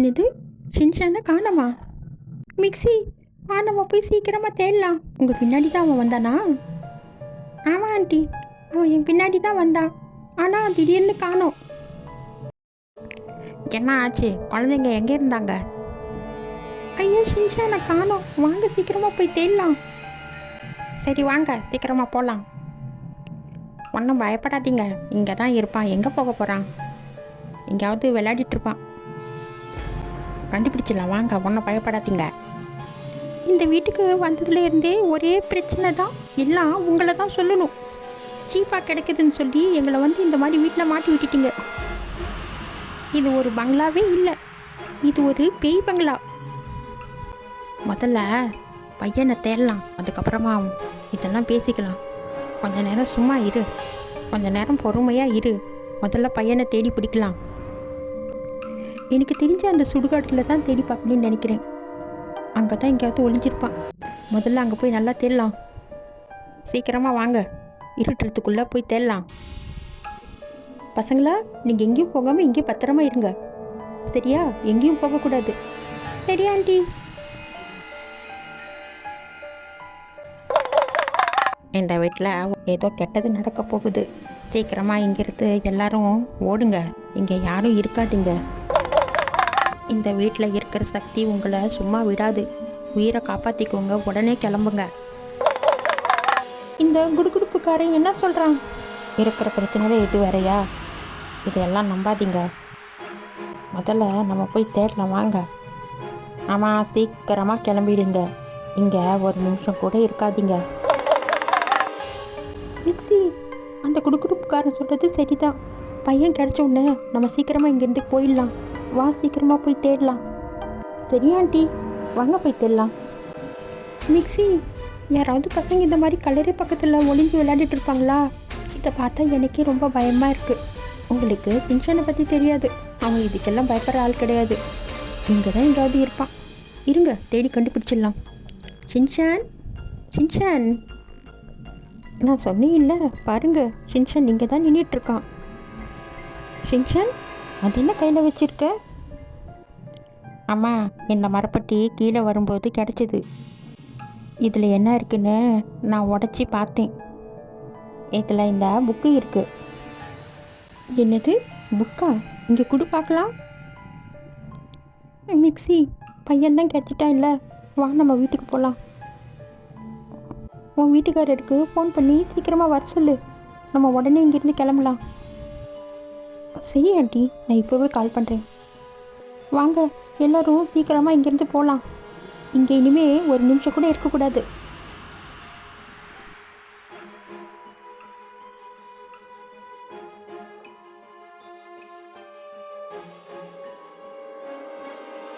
என்னது, ஷின்ஷானை காணோமா? மிக்ஸி, நம்ம போய் சீக்கிரமாக தேடலாம். உங்கள் பின்னாடி தான் அவன் வந்தானா? ஆமாம் ஆண்டி, அவன் என் பின்னாடி தான் வந்தான். ஆனால் திடீர்னு காணோம். என்ன ஆச்சு? குழந்தைங்க எங்கே இருந்தாங்க? ஐயோ ஷின்ஷானை காணோம். வாங்க சீக்கிரமாக போய் தேடலாம். சரி வாங்க சீக்கிரமாக போகலாம். ஒன்றும் பயப்படாதீங்க, இங்கே தான் இருப்பான். எங்கே போக போகிறான்? எங்கேயாவது விளையாடிட்டுருப்பான். கண்டுபிடிச்சிடலாம் வாங்க, ஒன்றும் பயப்படாதீங்க. இந்த வீட்டுக்கு வந்ததுலேருந்தே ஒரே பிரச்சனை தான். எல்லாம் உங்களை தான் சொல்லணும். சீப்பாக கிடைக்குதுன்னு சொல்லி எங்களை இந்த மாதிரி வீட்டில் மாட்டி விட்டுட்டீங்க. இது ஒரு பங்களாவே இல்லை, இது ஒரு பேய் பங்களா. முதல்ல பையனை தேடலாம், அதுக்கப்புறமா இதெல்லாம் பேசிக்கலாம். கொஞ்ச நேரம் சும்மா இரு, கொஞ்ச நேரம் பொறுமையாக இரு. முதல்ல பையனை தேடி பிடிக்கலாம். எனக்கு தெரிஞ்ச அந்த சுடுகாட்டில் தான் தேடி பார்க்கணும்னு நினைக்கிறேன். அங்கே தான் எங்கேயாவது ஒளிஞ்சிருப்பான். முதல்ல அங்கே போய் நல்லா தேடலாம். சீக்கிரமாக வாங்க, இருட்டுறதுக்குள்ளே போய் தேடலாம். பசங்களா, நீங்கள் எங்கேயும் போகாமல் இங்கேயும் பத்திரமா இருங்க, சரியா? எங்கேயும் போகக்கூடாது. சரியா ஆண்டி? இந்த வீட்டில் ஏதோ கெட்டது நடக்க போகுது. சீக்கிரமாக இங்கிருந்து எல்லாரும் ஓடுங்க, இங்கே யாரும் இருக்காதீங்க. இந்த வீட்டில் இருக்கிற சக்தி உங்களை சும்மா விடாது. உயிரை காப்பாற்றிக்கோங்க, உடனே கிளம்புங்க. இந்த குடுகுடுப்புக்காரன் என்ன சொல்கிறான்? இருக்கிற பிரச்சனையில் இது வேறையா? இதெல்லாம் நம்பாதீங்க. முதல்ல நம்ம போய் தேடலாம் வாங்க. ஆமாம், சீக்கிரமாக கிளம்பிடுங்க. இங்கே ஒரு நிமிஷம் கூட இருக்காதீங்க. மிக்ஸி, அந்த குடுகுடுப்புக்காரன் சொல்கிறது சரிதான். பையன் கிடைச்ச உடனே நம்ம சீக்கிரமாக இங்கேருந்து போயிடலாம். வா சீக்கிரமாக போய் தேடலாம். சரியா ஆண்டி? வாங்க போய் தேடலாம். மிக்ஸி, யாராவது பசங்க இந்த மாதிரி கல்லறை பக்கத்தில் ஒளிஞ்சு விளையாடிட்டு இருப்பாங்களா? இதை பார்த்தா எனக்கே ரொம்ப பயமாக இருக்குது. உங்களுக்கு ஷின்ஷானை பற்றி தெரியாது, அவன் இதுக்கெல்லாம் பயப்படுற ஆள் கிடையாது. இங்கே தான் எங்காவது இருப்பான். இருங்க, தேடி கண்டுபிடிச்சிடலாம். ஷின்ஷான், ஷின்ஷான், நான் சொன்னேன் இல்லை, பாருங்க ஷின்ஷான் இங்கே தான் நின்றுட்டுருக்கான். ஷின்ஷான், அது என்ன கையில் வச்சுருக்க? ஆமாம், இந்த மரப்பட்டி கீழே வரும்போது கிடச்சிது. இதில் என்ன இருக்குன்னு நான் உடச்சி பார்த்தேன். இதில் இந்த புக்கு இருக்குது. என்னது புக்கா? இங்கே கொடு பார்க்கலாம். மிக்ஸி, பையன்தான் கிடச்சிட்டான் இல்லை, வா நம்ம வீட்டுக்கு போகலாம். உன் வீட்டுக்காரருக்கு ஃபோன் பண்ணி சீக்கிரமாக வர சொல்லு, நம்ம உடனே இங்கேருந்து கிளம்பலாம். சரி ஆண்டி, நான் இப்போவே கால் பண்ணுறேன். வாங்க எல்லோரும் சீக்கிரமாக இங்கேருந்து போகலாம். இங்கே இனிமேல் ஒரு நிமிஷம் கூட இருக்கக்கூடாது.